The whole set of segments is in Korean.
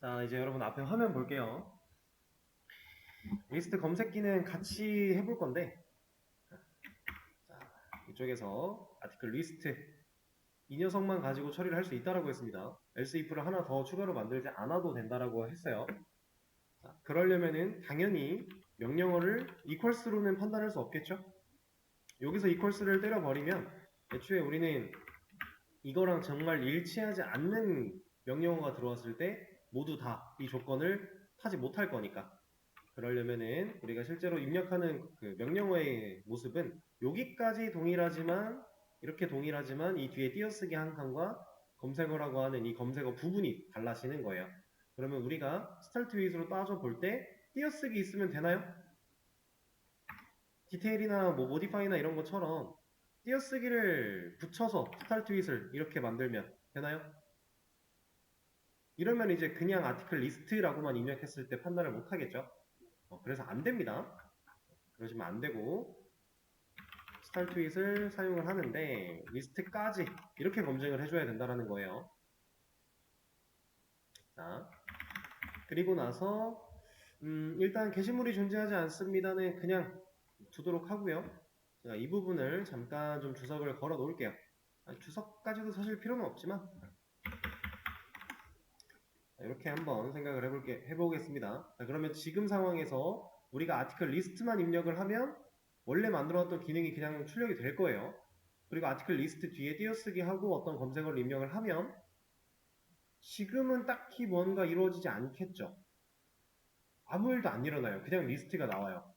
자, 이제 여러분 앞에 화면 볼게요. 리스트 검색기는 같이 해볼 건데, 자, 이쪽에서 아티클 리스트 이 녀석만 가지고 처리를 할 수 있다라고 했습니다. else if를 하나 더 추가로 만들지 않아도 된다라고 했어요. 자, 그러려면은 당연히 명령어를 equals로는 판단할 수 없겠죠? 여기서 equals를 때려버리면 애초에 우리는 이거랑 정말 일치하지 않는 명령어가 들어왔을 때 모두 다 이 조건을 타지 못할 거니까. 그러려면은 우리가 실제로 입력하는 그 명령어의 모습은 여기까지 동일하지만 이렇게 동일하지만 이 뒤에 띄어쓰기 한 칸과 검색어라고 하는 이 검색어 부분이 달라지는 거예요. 그러면 우리가 스타트 윗으로 따져볼 때 띄어쓰기 있으면 되나요? 디테일이나 뭐 모디파이나 이런 것처럼 띄어쓰기를 붙여서 스타트 윗을 이렇게 만들면 되나요? 이러면 이제 그냥 아티클 리스트라고만 입력했을 때 판단을 못 하겠죠? 그래서 안 됩니다. 그러시면 안 되고 스타트 윗을 사용을 하는데 리스트까지 이렇게 검증을 해줘야 된다는 거예요. 자, 그리고 나서 일단 게시물이 존재하지 않습니다는 그냥 두도록 하고요. 제가 이 부분을 잠깐 좀 주석을 걸어 놓을게요. 주석까지도 사실 필요는 없지만 이렇게 한번 생각을 해보겠습니다. 자, 그러면 지금 상황에서 우리가 아티클 리스트만 입력을 하면 원래 만들어놨던 기능이 그냥 출력이 될 거예요. 그리고 아티클 리스트 뒤에 띄어쓰기 하고 어떤 검색어를 입력을 하면 지금은 딱히 뭔가 이루어지지 않겠죠. 아무 일도 안 일어나요. 그냥 리스트가 나와요.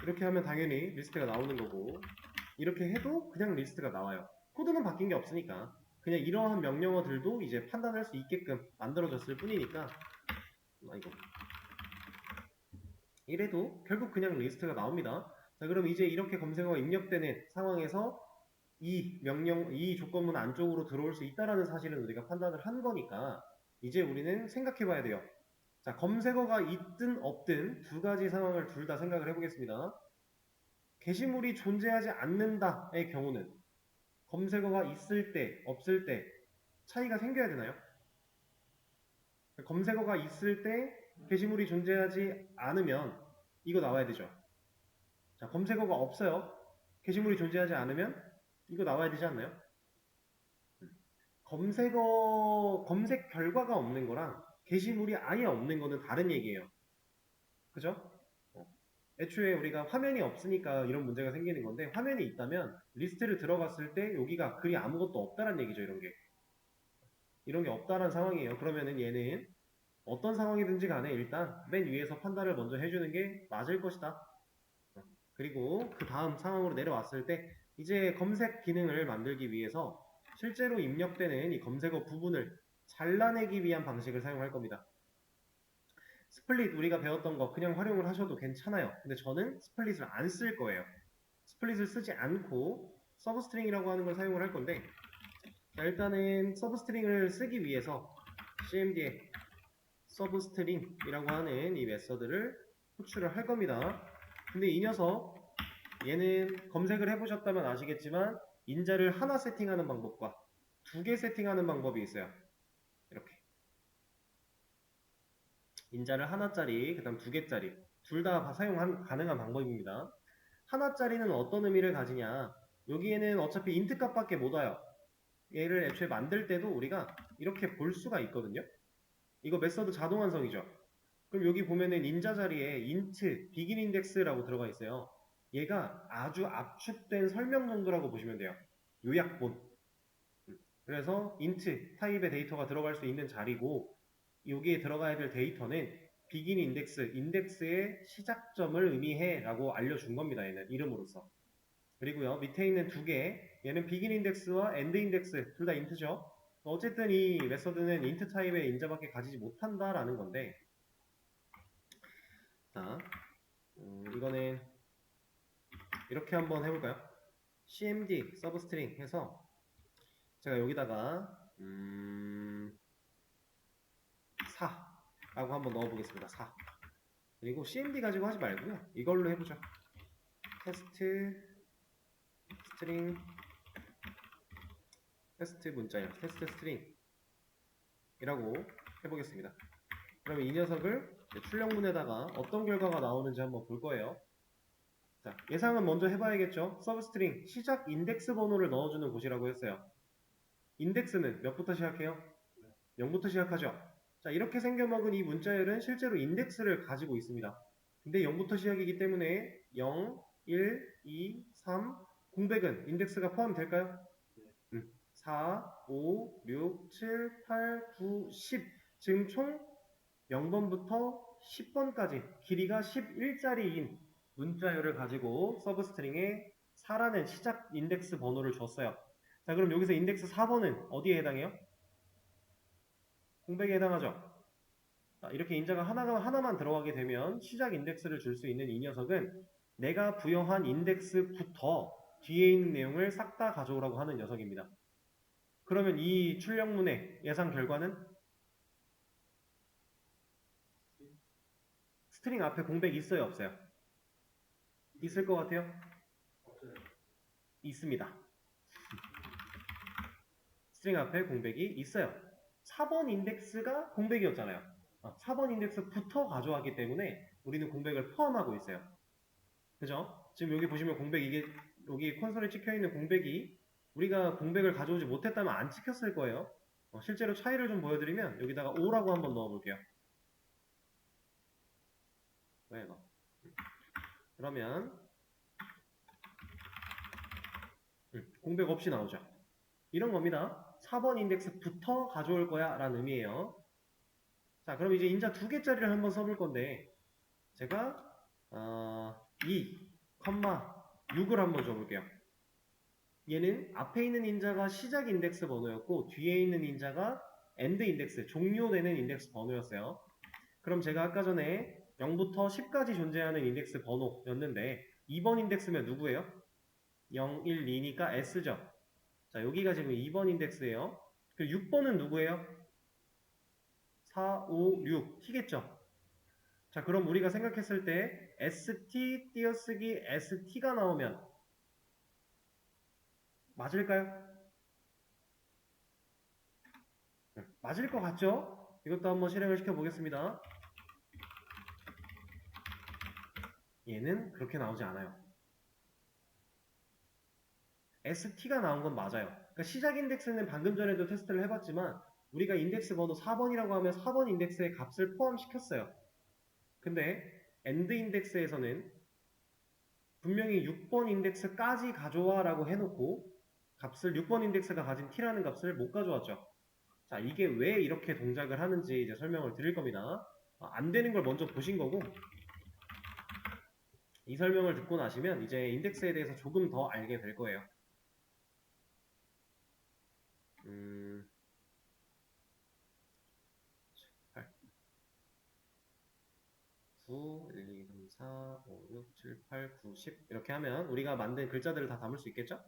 이렇게 하면 당연히 리스트가 나오는 거고 이렇게 해도 그냥 리스트가 나와요. 코드는 바뀐 게 없으니까 그냥 이러한 명령어들도 이제 판단할 수 있게끔 만들어졌을 뿐이니까 이거 이래도 결국 그냥 리스트가 나옵니다. 자, 그럼 이제 이렇게 검색어가 입력되는 상황에서 이 조건문 안쪽으로 들어올 수 있다라는 사실은 우리가 판단을 한 거니까 이제 우리는 생각해 봐야 돼요. 자, 검색어가 있든 없든 두 가지 상황을 둘 다 생각을 해보겠습니다. 게시물이 존재하지 않는다의 경우는 검색어가 있을 때, 없을 때 차이가 생겨야 되나요? 검색어가 있을 때 게시물이 존재하지 않으면 이거 나와야 되죠. 자, 검색어가 없어요. 게시물이 존재하지 않으면 이거 나와야 되지 않나요? 검색 결과가 없는 거랑 게시물이 아예 없는 거는 다른 얘기예요. 그죠? 어. 애초에 우리가 화면이 없으니까 이런 문제가 생기는 건데 화면이 있다면 리스트를 들어갔을 때 여기가 글이 아무것도 없다란 얘기죠. 이런 게 없다란 상황이에요. 그러면은 얘는 어떤 상황이든지 간에 일단 맨 위에서 판단을 먼저 해주는 게 맞을 것이다. 그리고 그 다음 상황으로 내려왔을 때 이제 검색 기능을 만들기 위해서 실제로 입력되는 이 검색어 부분을 잘라내기 위한 방식을 사용할 겁니다. 스플릿 우리가 배웠던 거 그냥 활용을 하셔도 괜찮아요. 근데 저는 스플릿을 안 쓸 거예요. 스플릿을 쓰지 않고 서브스트링이라고 하는 걸 사용을 할 건데 자, 일단은 서브스트링을 쓰기 위해서 cmd에 서브스트링이라고 하는 이 메서드를 호출을 할 겁니다. 근데 이 녀석 얘는 검색을 해보셨다면 아시겠지만 인자를 하나 세팅하는 방법과 두 개 세팅하는 방법이 있어요. 이렇게 인자를 하나짜리 그 다음 두 개짜리 둘 다 사용 가능한 방법입니다. 하나짜리는 어떤 의미를 가지냐 여기에는 어차피 인트 값밖에 못 와요. 얘를 애초에 만들 때도 우리가 이렇게 볼 수가 있거든요. 이거 메서드 자동 완성이죠. 그럼 여기 보면은 인자 자리에 int begin index라고 들어가 있어요. 얘가 아주 압축된 설명 정도라고 보시면 돼요. 요약본. 그래서 int 타입의 데이터가 들어갈 수 있는 자리고 여기에 들어가야 될 데이터는 begin index, 인덱스의 시작점을 의미해 라고 알려준 겁니다. 얘는 이름으로써. 그리고요 밑에 있는 두 개, 얘는 begin index와 end index 둘 다 int죠. 어쨌든 이 메서드는 int 타입의 인자밖에 가지지 못한다라는 건데 자, 이거는 이렇게 한번 해볼까요? cmd 서브스트링 해서 제가 여기다가 4라고 한번 넣어보겠습니다. 4 그리고 cmd 가지고 하지 말고요. 이걸로 해보죠. 테스트 스트링 테스트 문자예요. 테스트 스트링 이라고 해보겠습니다. 그러면 이 녀석을 출력문에다가 어떤 결과가 나오는지 한번 볼 거예요. 자, 예상은 먼저 해봐야겠죠. 서브스트링 시작 인덱스 번호를 넣어주는 곳이라고 했어요. 인덱스는 몇부터 시작해요? 0부터 시작하죠. 자, 이렇게 생겨먹은 이 문자열은 실제로 인덱스를 가지고 있습니다. 근데 0부터 시작이기 때문에 0, 1, 2, 3, 공백은 인덱스가 포함될까요? 4, 5, 6, 7, 8, 9, 10. 지금 총 0번부터 10번까지 길이가 11자리인 문자열을 가지고 서브스트링에 4라는 시작 인덱스 번호를 줬어요. 자, 그럼 여기서 인덱스 4번은 어디에 해당해요? 공백에 해당하죠. 자, 이렇게 인자가 하나만 들어가게 되면 시작 인덱스를 줄 수 있는 이 녀석은 내가 부여한 인덱스부터 뒤에 있는 내용을 싹 다 가져오라고 하는 녀석입니다. 그러면 이 출력문의 예상 결과는 스트링 앞에 공백 있어요, 없어요? 있을 것 같아요? 있습니다. 스트링 앞에 공백이 있어요. 4번 인덱스가 공백이었잖아요. 4번 인덱스부터 가져왔기 때문에 우리는 공백을 포함하고 있어요. 그죠? 지금 여기 보시면 공백 이게 여기 콘솔에 찍혀있는 공백이 우리가 공백을 가져오지 못했다면 안 찍혔을 거예요. 실제로 차이를 좀 보여드리면 여기다가 5라고 한번 넣어볼게요. 왜 이거? 그러면 공백 없이 나오죠. 이런 겁니다. 4번 인덱스부터 가져올 거야 라는 의미예요. 자, 그럼 이제 인자 2개짜리를 한번 써볼 건데 제가 2, 6을 한번 줘볼게요. 얘는 앞에 있는 인자가 시작 인덱스 번호였고 뒤에 있는 인자가 엔드 인덱스, 종료되는 인덱스 번호였어요. 그럼 제가 아까 전에 0부터 10까지 존재하는 인덱스 번호였는데 2번 인덱스면 누구예요? 0, 1, 2니까 S죠. 자, 여기가 지금 2번 인덱스예요. 그리고 6번은 누구예요? 4, 5, 6, T겠죠. 자, 그럼 우리가 생각했을 때 ST 띄어쓰기 ST가 나오면 맞을까요? 맞을 것 같죠? 이것도 한번 실행을 시켜 보겠습니다. 얘는 그렇게 나오지 않아요. ST가 나온 건 맞아요. 그러니까 시작 인덱스는 방금 전에도 테스트를 해봤지만 우리가 인덱스 번호 4번이라고 하면 4번 인덱스의 값을 포함시켰어요. 근데 엔드 인덱스에서는 분명히 6번 인덱스까지 가져와 라고 해놓고 값을 6번 인덱스가 가진 t라는 값을 못 가져왔죠. 자, 이게 왜 이렇게 동작을 하는지 이제 설명을 드릴 겁니다. 안 되는 걸 먼저 보신 거고 이 설명을 듣고 나시면 이제 인덱스에 대해서 조금 더 알게 될 거예요. 8, 9, 1, 2, 3, 4, 5, 6, 7, 8, 9, 10 이렇게 하면 우리가 만든 글자들을 다 담을 수 있겠죠?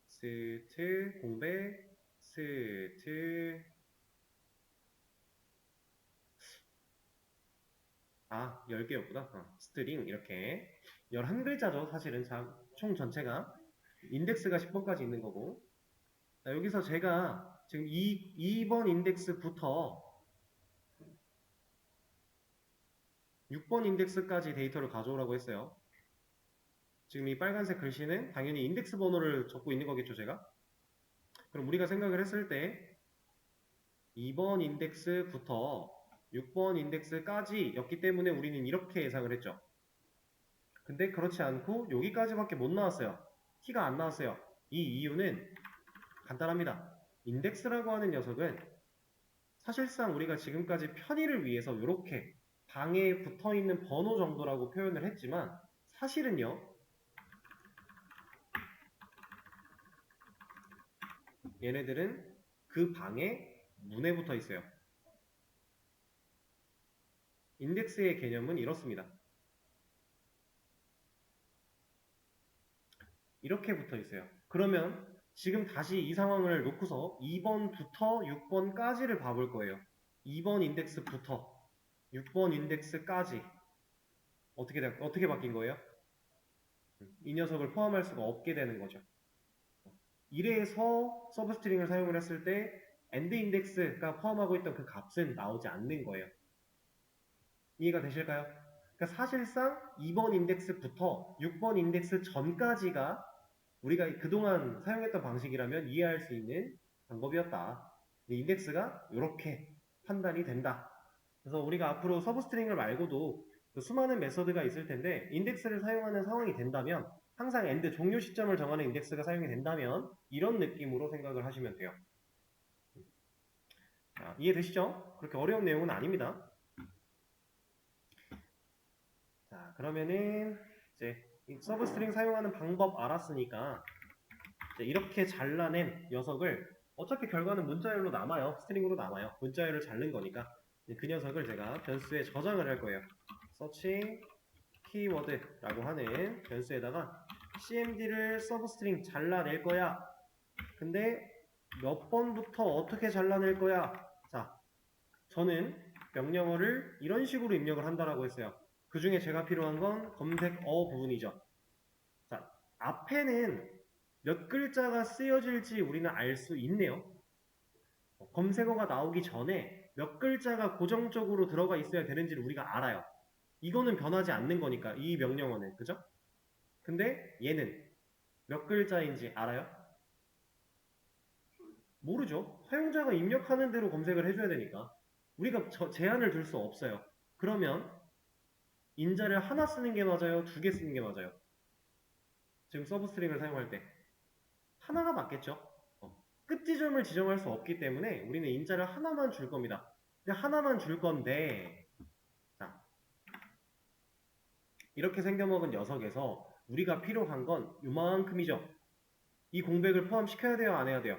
스트, 공백, 스트, 10개였구나. 스트링 이렇게 11글자죠. 사실은 총 전체가 인덱스가 10번까지 있는 거고 자, 여기서 제가 지금 2번 인덱스부터 6번 인덱스까지 데이터를 가져오라고 했어요. 지금 이 빨간색 글씨는 당연히 인덱스 번호를 적고 있는 거겠죠, 제가? 그럼 우리가 생각을 했을 때 2번 인덱스부터 6번 인덱스까지 였기 때문에 우리는 이렇게 예상을 했죠. 근데 그렇지 않고 여기까지밖에 못 나왔어요. t가 안 나왔어요. 이 이유는 간단합니다. 인덱스라고 하는 녀석은 사실상 우리가 지금까지 편의를 위해서 이렇게 방에 붙어있는 번호 정도라고 표현을 했지만 사실은요. 얘네들은 그 방에 문에 붙어 있어요. 인덱스의 개념은 이렇습니다. 이렇게 붙어 있어요. 그러면 지금 다시 이 상황을 놓고서 2번부터 6번까지를 봐볼 거예요. 2번 인덱스부터 6번 인덱스까지 어떻게 바뀐 거예요? 이 녀석을 포함할 수가 없게 되는 거죠. 이래서 서브스트링을 사용을 했을 때 end 인덱스가 포함하고 있던 그 값은 나오지 않는 거예요. 이해가 되실까요? 그러니까 사실상 2번 인덱스부터 6번 인덱스 전까지가 우리가 그동안 사용했던 방식이라면 이해할 수 있는 방법이었다. 인덱스가 이렇게 판단이 된다. 그래서 우리가 앞으로 서브스트링을 말고도 수많은 메서드가 있을 텐데 인덱스를 사용하는 상황이 된다면 항상 end 종료 시점을 정하는 인덱스가 사용이 된다면 이런 느낌으로 생각을 하시면 돼요. 자, 이해되시죠? 그렇게 어려운 내용은 아닙니다. 자, 그러면은 이제 서브스트링 사용하는 방법 알았으니까 이제 이렇게 잘라낸 녀석을 어차피 결과는 문자열로 남아요. 스트링으로 남아요. 문자열을 자른 거니까 그 녀석을 제가 변수에 저장을 할 거예요. searching keyword라고 하는 변수에다가 cmd를 서브스트링 잘라낼 거야. 근데 몇 번부터 어떻게 잘라낼 거야? 자, 저는 명령어를 이런 식으로 입력을 한다라고 했어요. 그 중에 제가 필요한 건 검색어 부분이죠. 자, 앞에는 몇 글자가 쓰여질지 우리는 알 수 있네요. 검색어가 나오기 전에 몇 글자가 고정적으로 들어가 있어야 되는지를 우리가 알아요. 이거는 변하지 않는 거니까, 이 명령어는. 그죠? 근데 얘는 몇 글자인지 알아요? 모르죠. 사용자가 입력하는 대로 검색을 해줘야 되니까. 우리가 제한을 둘 수 없어요. 그러면 인자를 하나 쓰는 게 맞아요? 두 개 쓰는 게 맞아요? 지금 서브스트링을 사용할 때 하나가 맞겠죠? 끝 지점을 지정할 수 없기 때문에 우리는 인자를 하나만 줄 겁니다. 근데 하나만 줄 건데 자, 이렇게 생겨먹은 녀석에서 우리가 필요한 건 이만큼이죠. 이 공백을 포함시켜야 돼요? 안 해야 돼요?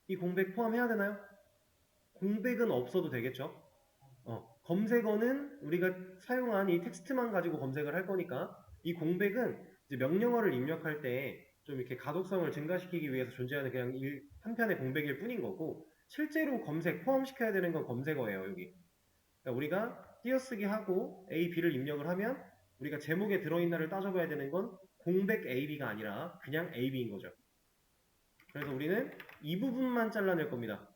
이 공백 포함해야 되나요? 공백은 없어도 되겠죠? 검색어는 우리가 사용한 이 텍스트만 가지고 검색을 할 거니까 이 공백은 이제 명령어를 입력할 때 좀 이렇게 가독성을 증가시키기 위해서 존재하는 그냥 한편의 공백일 뿐인 거고 실제로 검색 포함시켜야 되는 건 검색어예요. 여기 그러니까 우리가 띄어쓰기 하고 A, B를 입력을 하면 우리가 제목에 들어있나를 따져봐야 되는 건 공백 A, B가 아니라 그냥 A, B인 거죠. 그래서 우리는 이 부분만 잘라낼 겁니다.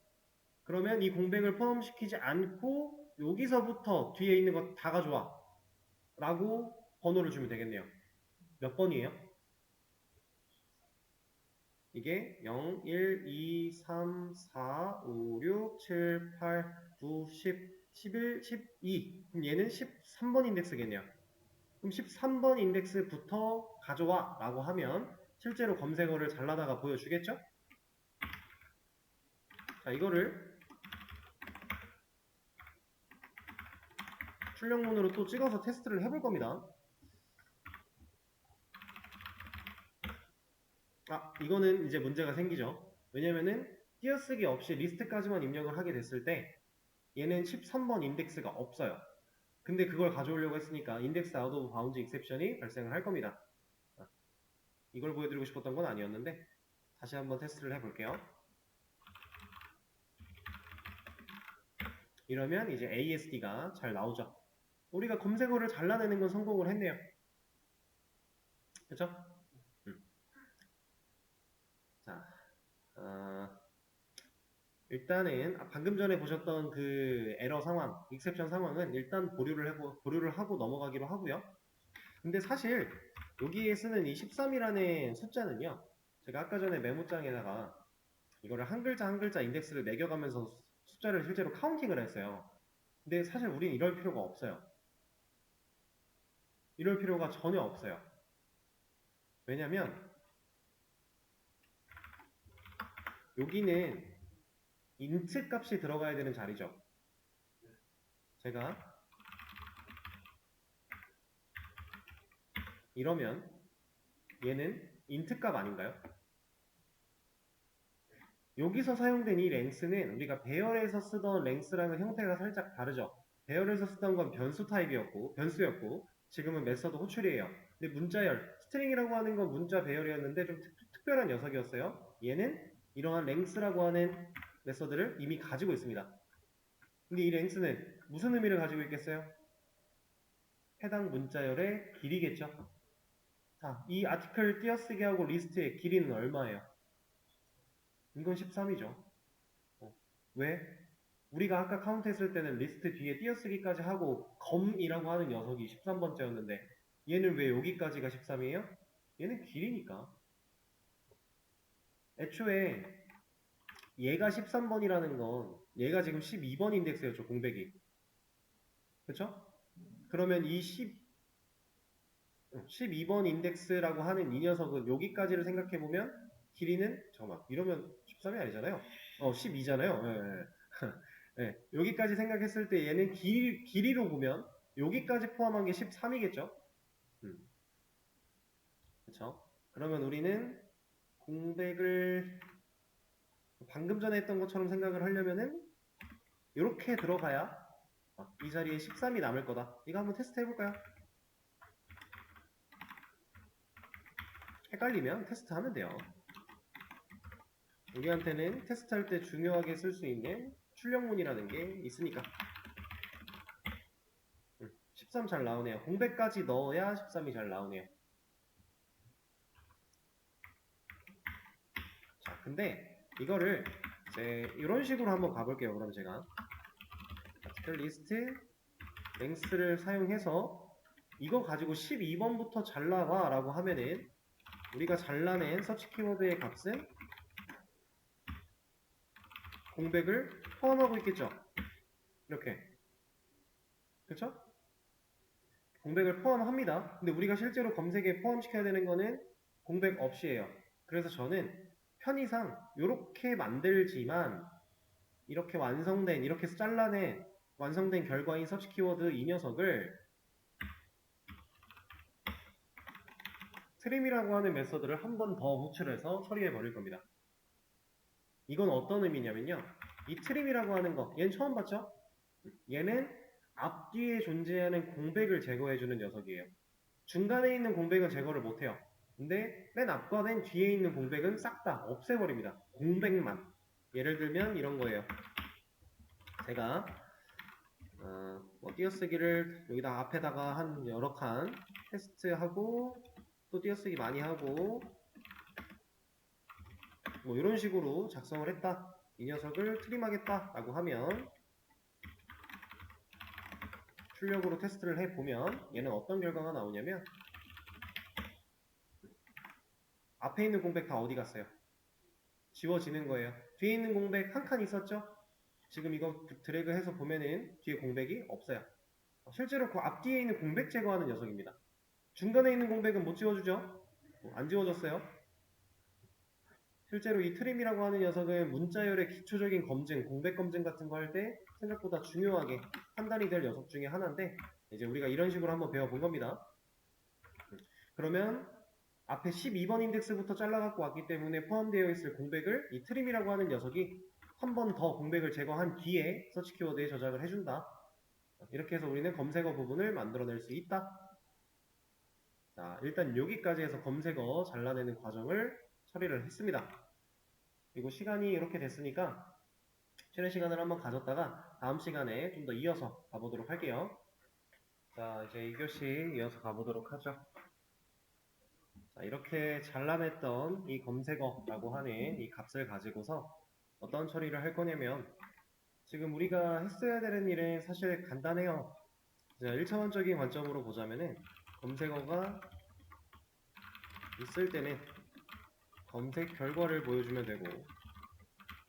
그러면 이 공백을 포함시키지 않고 여기서부터 뒤에 있는 거 다 가져와 라고 번호를 주면 되겠네요. 몇 번이에요? 이게 0, 1, 2, 3, 4, 5, 6, 7, 8, 9, 10, 11, 12 그럼 얘는 13번 인덱스겠네요. 그럼 13번 인덱스부터 가져와 라고 하면 실제로 검색어를 잘라다가 보여주겠죠? 자, 이거를 출력문으로 또 찍어서 테스트를 해볼 겁니다. 이거는 이제 문제가 생기죠. 왜냐면은 띄어쓰기 없이 리스트까지만 입력을 하게 됐을 때 얘는 13번 인덱스가 없어요. 근데 그걸 가져오려고 했으니까 인덱스 아웃 오브 바운드 익셉션이 발생을 할 겁니다. 이걸 보여드리고 싶었던 건 아니었는데 다시 한번 테스트를 해볼게요. 이러면 이제 ASD가 잘 나오죠. 우리가 검색어를 잘라내는 건 성공을 했네요. 그쵸? 자, 일단은 방금 전에 보셨던 그 에러 상황, 익셉션 상황은 일단 보류를 하고 넘어가기로 하고요. 근데 사실 여기에 쓰는 이 13이라는 숫자는요. 제가 아까 전에 메모장에다가 이거를 한 글자 한 글자 인덱스를 매겨가면서 숫자를 실제로 카운팅을 했어요. 근데 사실 우린 이럴 필요가 없어요. 이럴 필요가 전혀 없어요. 왜냐면 여기는 int 값이 들어가야 되는 자리죠. 제가 이러면 얘는 int 값 아닌가요? 여기서 사용된 이 랭스는 우리가 배열에서 쓰던 랭스랑은 형태가 살짝 다르죠. 배열에서 쓰던 건 변수 타입이었고 변수였고 지금은 메서드 호출이에요. 근데 문자열, 스트링이라고 하는 건 문자 배열이었는데 좀 특별한 녀석이었어요. 얘는 이러한 랭스라고 하는 메서드를 이미 가지고 있습니다. 근데 이 랭스는 무슨 의미를 가지고 있겠어요? 해당 문자열의 길이겠죠. 자, 이 아티클 띄어쓰기하고 리스트의 길이는 얼마예요? 이건 13이죠. 왜? 우리가 아까 카운트했을 때는 리스트 뒤에 띄어쓰기까지 하고 검이라고 하는 녀석이 13번째였는데 얘는 왜 여기까지가 13이에요? 얘는 길이니까. 애초에 얘가 13번이라는 건 얘가 지금 12번 인덱스였죠, 공백이. 그쵸? 그러면 이 12번 인덱스라고 하는 이 녀석은 여기까지를 생각해보면 길이는 잠깐만 이러면 13이 아니잖아요. 12잖아요. 예, 여기까지 생각했을 때 얘는 길이로 보면 여기까지 포함한 게 13이겠죠? 그쵸? 그러면 우리는 공백을 방금 전에 했던 것처럼 생각을 하려면은 이렇게 들어가야 이 자리에 13이 남을 거다. 이거 한번 테스트 해볼까요? 헷갈리면 테스트 하면 돼요. 우리한테는 테스트할 때 중요하게 쓸 수 있는 출력문이라는 게 있으니까. 13 잘 나오네요. 공백까지 넣어야 13이 잘 나오네요. 자, 근데 이거를 이제 이런 식으로 한번 가볼게요. 그럼 제가 리스트 랭스를 사용해서 이거 가지고 12번부터 잘라봐 라고 하면은 우리가 잘라낸 서치 키워드의 값은 공백을 포함하고 있겠죠. 이렇게. 그쵸? 공백을 포함합니다. 근데 우리가 실제로 검색에 포함시켜야 되는 거는 공백 없이에요. 그래서 저는 편의상 이렇게 만들지만 이렇게 완성된, 이렇게 잘라낸 완성된 결과인 서치 키워드 이 녀석을 트림이라고 하는 메서드를 한 번 더 호출해서 처리해 버릴 겁니다. 이건 어떤 의미냐면요. 이 트림이라고 하는 거, 얘는 처음 봤죠? 얘는 앞뒤에 존재하는 공백을 제거해주는 녀석이에요. 중간에 있는 공백은 제거를 못해요. 근데 맨 앞과 맨 뒤에 있는 공백은 싹 다 없애버립니다. 공백만. 예를 들면 이런 거예요. 제가 띄어쓰기를 여기다 앞에다가 한 여러 칸 테스트하고 또 띄어쓰기 많이 하고 뭐 이런 식으로 작성을 했다. 이 녀석을 트림하겠다 라고 하면 출력으로 테스트를 해보면 얘는 어떤 결과가 나오냐면 앞에 있는 공백 다 어디 갔어요? 지워지는 거예요. 뒤에 있는 공백 한 칸 있었죠? 지금 이거 드래그 해서 보면은 뒤에 공백이 없어요. 실제로 그 앞뒤에 있는 공백 제거하는 녀석입니다. 중간에 있는 공백은 못 지워주죠? 안 지워졌어요. 실제로 이 트림이라고 하는 녀석은 문자열의 기초적인 검증, 공백 검증 같은 거 할 때 생각보다 중요하게 판단이 될 녀석 중에 하나인데 이제 우리가 이런 식으로 한번 배워본 겁니다. 그러면 앞에 12번 인덱스부터 잘라갖고 왔기 때문에 포함되어 있을 공백을 이 트림이라고 하는 녀석이 한 번 더 공백을 제거한 뒤에 서치 키워드에 저장을 해준다. 이렇게 해서 우리는 검색어 부분을 만들어낼 수 있다. 자, 일단 여기까지 해서 검색어 잘라내는 과정을 처리를 했습니다. 그리고 시간이 이렇게 됐으니까 쉬는 시간을 한번 가졌다가 다음 시간에 좀 더 이어서 가보도록 할게요. 자, 이제 2교시 이어서 가보도록 하죠. 자, 이렇게 잘라냈던 이 검색어라고 하는 이 값을 가지고서 어떤 처리를 할 거냐면 지금 우리가 했어야 되는 일은 사실 간단해요. 자, 1차원적인 관점으로 보자면은 검색어가 있을 때는 검색 결과를 보여주면 되고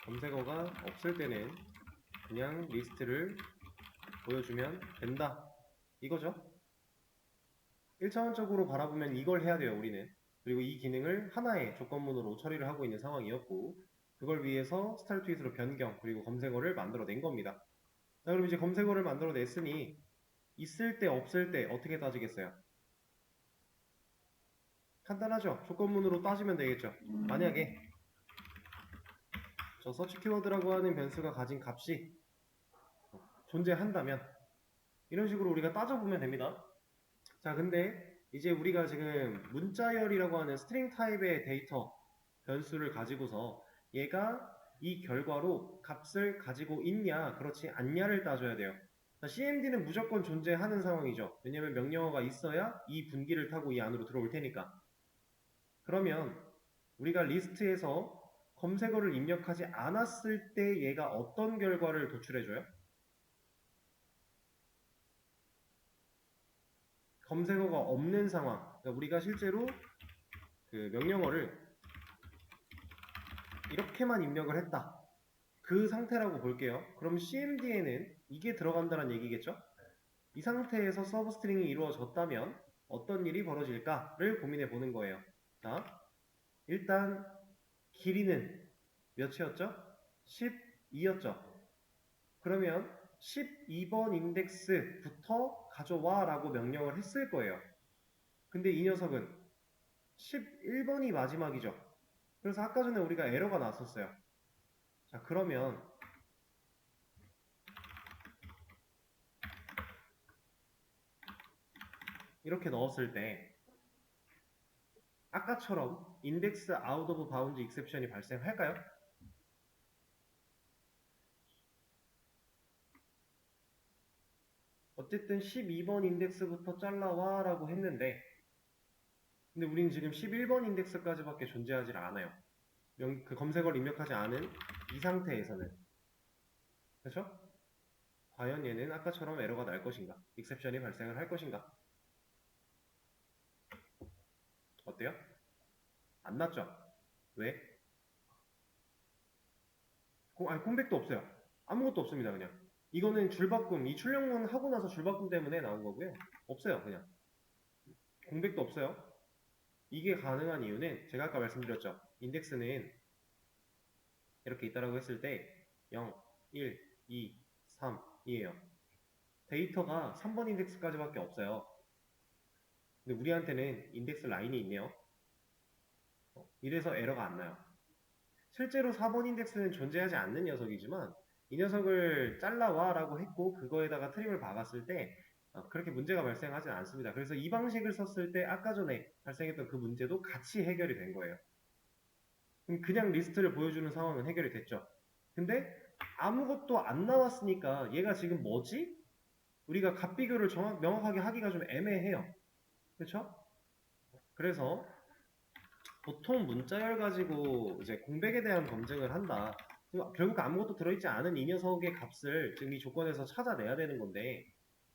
검색어가 없을 때는 그냥 리스트를 보여주면 된다. 이거죠. 1차원적으로 바라보면 이걸 해야 돼요, 우리는. 그리고 이 기능을 하나의 조건문으로 처리를 하고 있는 상황이었고 그걸 위해서 스타일 트윗으로 변경 그리고 검색어를 만들어낸 겁니다. 자, 그럼 이제 검색어를 만들어냈으니 있을 때 없을 때 어떻게 따지겠어요? 간단하죠? 조건문으로 따지면 되겠죠. 만약에 저 서치 키워드라고 하는 변수가 가진 값이 존재한다면 이런 식으로 우리가 따져보면 됩니다. 자, 근데 이제 우리가 지금 문자열이라고 하는 스트링 타입의 데이터 변수를 가지고서 얘가 이 결과로 값을 가지고 있냐 그렇지 않냐를 따져야 돼요. CMD는 무조건 존재하는 상황이죠. 왜냐면 명령어가 있어야 이 분기를 타고 이 안으로 들어올 테니까. 그러면 우리가 리스트에서 검색어를 입력하지 않았을 때 얘가 어떤 결과를 도출해줘요? 검색어가 없는 상황. 그러니까 우리가 실제로 그 명령어를 이렇게만 입력을 했다. 그 상태라고 볼게요. 그럼 CMD에는 이게 들어간다는 얘기겠죠? 이 상태에서 서브 스트링이 이루어졌다면 어떤 일이 벌어질까를 고민해 보는 거예요. 자, 일단 길이는 몇이었죠? 12였죠. 그러면 12번 인덱스부터 가져와 라고 명령을 했을 거예요. 근데 이 녀석은 11번이 마지막이죠. 그래서 아까 전에 우리가 에러가 났었어요. 자, 그러면 이렇게 넣었을 때 아까처럼 인덱스 아웃 오브 바운드 익셉션이 발생할까요? 어쨌든 12번 인덱스부터 잘라와 라고 했는데 근데 우리는 지금 11번 인덱스까지밖에 존재하지 않아요. 그 검색어를 입력하지 않은 이 상태에서는. 그렇죠? 과연 얘는 아까처럼 에러가 날 것인가? 익셉션이 발생을 할 것인가? 어때요? 안 났죠? 왜? 아니 콤백도 없어요. 아무것도 없습니다. 그냥 이거는 줄바꿈, 이 출력문 하고 나서 줄바꿈 때문에 나온 거고요. 없어요. 그냥 공백도 없어요. 이게 가능한 이유는 제가 아까 말씀드렸죠. 인덱스는 이렇게 있다라고 했을 때 0, 1, 2, 3이에요. 데이터가 3번 인덱스까지밖에 없어요. 근데 우리한테는 인덱스 라인이 있네요. 이래서 에러가 안 나요. 실제로 4번 인덱스는 존재하지 않는 녀석이지만 이 녀석을 잘라와 라고 했고 그거에다가 트림을 박았을 때 그렇게 문제가 발생하진 않습니다. 그래서 이 방식을 썼을 때 아까 전에 발생했던 그 문제도 같이 해결이 된 거예요. 그럼 그냥 리스트를 보여주는 상황은 해결이 됐죠. 근데 아무것도 안 나왔으니까 얘가 지금 뭐지? 우리가 값비교를 명확하게 하기가 좀 애매해요. 그렇죠? 그래서 보통 문자열 가지고 이제 공백에 대한 검증을 한다. 결국 아무것도 들어있지 않은 이 녀석의 값을 지금 이 조건에서 찾아내야 되는 건데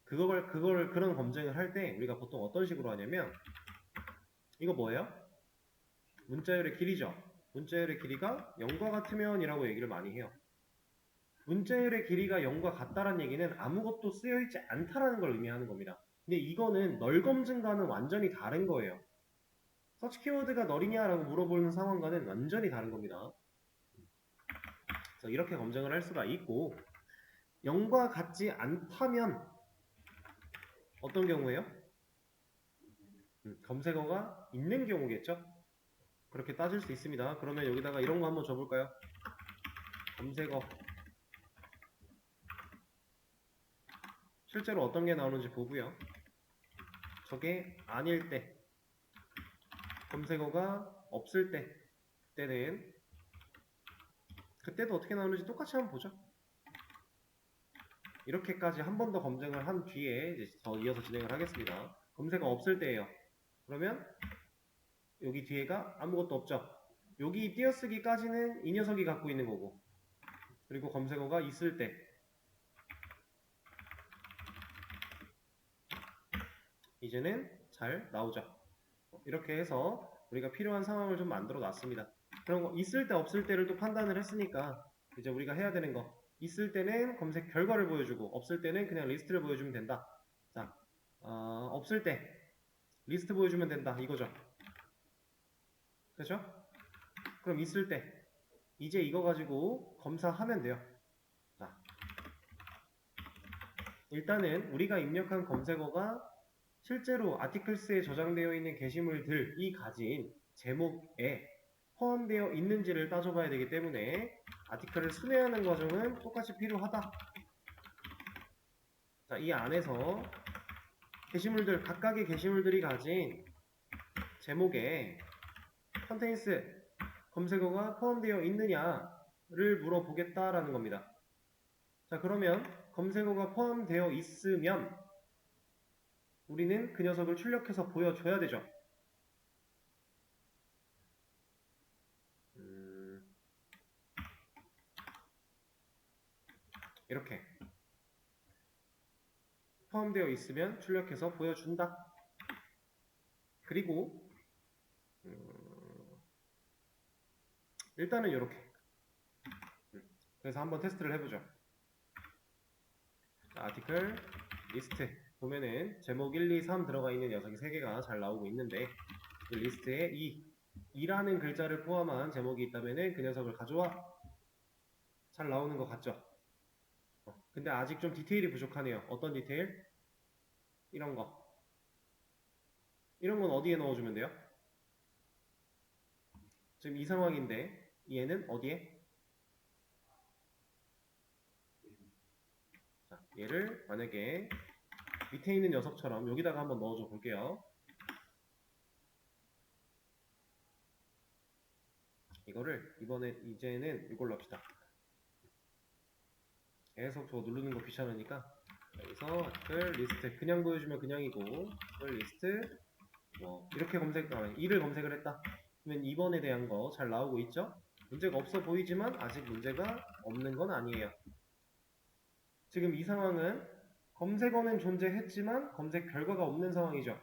그런 검증을 할 때 우리가 보통 어떤 식으로 하냐면 이거 뭐예요? 문자열의 길이죠. 문자열의 길이가 0과 같으면 이라고 얘기를 많이 해요. 문자열의 길이가 0과 같다는 얘기는 아무것도 쓰여있지 않다라는 걸 의미하는 겁니다. 근데 이거는 널 검증과는 완전히 다른 거예요. 서치 키워드가 널이냐라고 물어보는 상황과는 완전히 다른 겁니다. 그래서 이렇게 검증을 할 수가 있고 0과 같지 않다면 어떤 경우예요? 검색어가 있는 경우겠죠? 그렇게 따질 수 있습니다. 그러면 여기다가 이런 거 한번 줘볼까요? 검색어 실제로 어떤 게 나오는지 보고요. 저게 아닐 때 검색어가 없을 때는 그때도 어떻게 나오는지 똑같이 한번 보죠. 이렇게까지 한 번 더 검증을 한 뒤에 이제 더 이어서 진행을 하겠습니다. 검색어 없을 때예요. 그러면 여기 뒤에가 아무것도 없죠. 여기 띄어쓰기까지는 이 녀석이 갖고 있는 거고 그리고 검색어가 있을 때 이제는 잘 나오죠. 이렇게 해서 우리가 필요한 상황을 좀 만들어 놨습니다. 그럼 있을 때 없을 때를 또 판단을 했으니까 이제 우리가 해야 되는 거 있을 때는 검색 결과를 보여주고 없을 때는 그냥 리스트를 보여주면 된다. 자, 없을 때 리스트 보여주면 된다 이거죠. 그렇죠? 그럼 있을 때 이제 이거 가지고 검사하면 돼요. 자, 일단은 우리가 입력한 검색어가 실제로 아티클스에 저장되어 있는 게시물들이 가진 제목에 포함되어 있는지를 따져봐야 되기 때문에 아티클을 순회하는 과정은 똑같이 필요하다. 자, 이 안에서 게시물들, 각각의 게시물들이 가진 제목에 컨테인스 검색어가 포함되어 있느냐를 물어보겠다라는 겁니다. 자, 그러면 검색어가 포함되어 있으면 우리는 그 녀석을 출력해서 보여줘야 되죠. 이렇게 포함되어 있으면 출력해서 보여준다. 그리고 일단은 이렇게. 그래서 한번 테스트를 해보죠. 아티클 리스트 보면은 제목 1, 2, 3 들어가 있는 녀석이 3개가 잘 나오고 있는데 그 리스트에 2라는 글자를 포함한 제목이 있다면은 그 녀석을 가져와. 잘 나오는 것 같죠? 근데 아직 좀 디테일이 부족하네요. 어떤 디테일? 이런 거. 이런 건 어디에 넣어주면 돼요? 지금 이 상황인데 얘는 어디에? 자, 얘를 만약에 밑에 있는 녀석처럼 여기다가 한번 넣어줘 볼게요. 이거를 이제는 이걸로 합시다. 계속 저거 누르는 거 귀찮으니까 여기서 아티클 리스트 그냥 보여주면 그냥이고 아티클 리스트 뭐 이렇게 검색 2를 검색을 했다. 그러면 2번에 대한 거 잘 나오고 있죠? 문제가 없어 보이지만 아직 문제가 없는 건 아니에요. 지금 이 상황은 검색어는 존재했지만 검색 결과가 없는 상황이죠.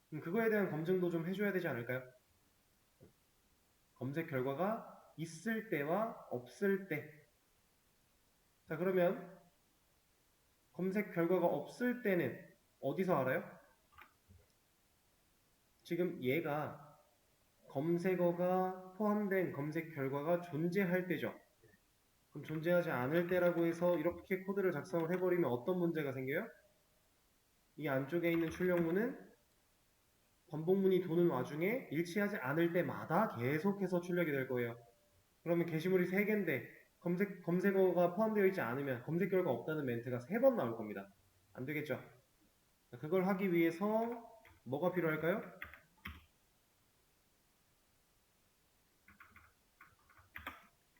그럼 그거에 대한 검증도 좀 해줘야 되지 않을까요? 검색 결과가 있을 때와 없을 때. 자, 그러면 검색 결과가 없을 때는 어디서 알아요? 지금 얘가 검색어가 포함된 검색 결과가 존재할 때죠. 그럼 존재하지 않을 때라고 해서 이렇게 코드를 작성을 해버리면 어떤 문제가 생겨요? 이 안쪽에 있는 출력문은 번복문이 도는 와중에 일치하지 않을 때마다 계속해서 출력이 될 거예요. 그러면 게시물이 3개인데 검색어가 포함되어 있지 않으면 검색 결과 없다는 멘트가 3번 나올 겁니다. 안 되겠죠? 그걸 하기 위해서 뭐가 필요할까요?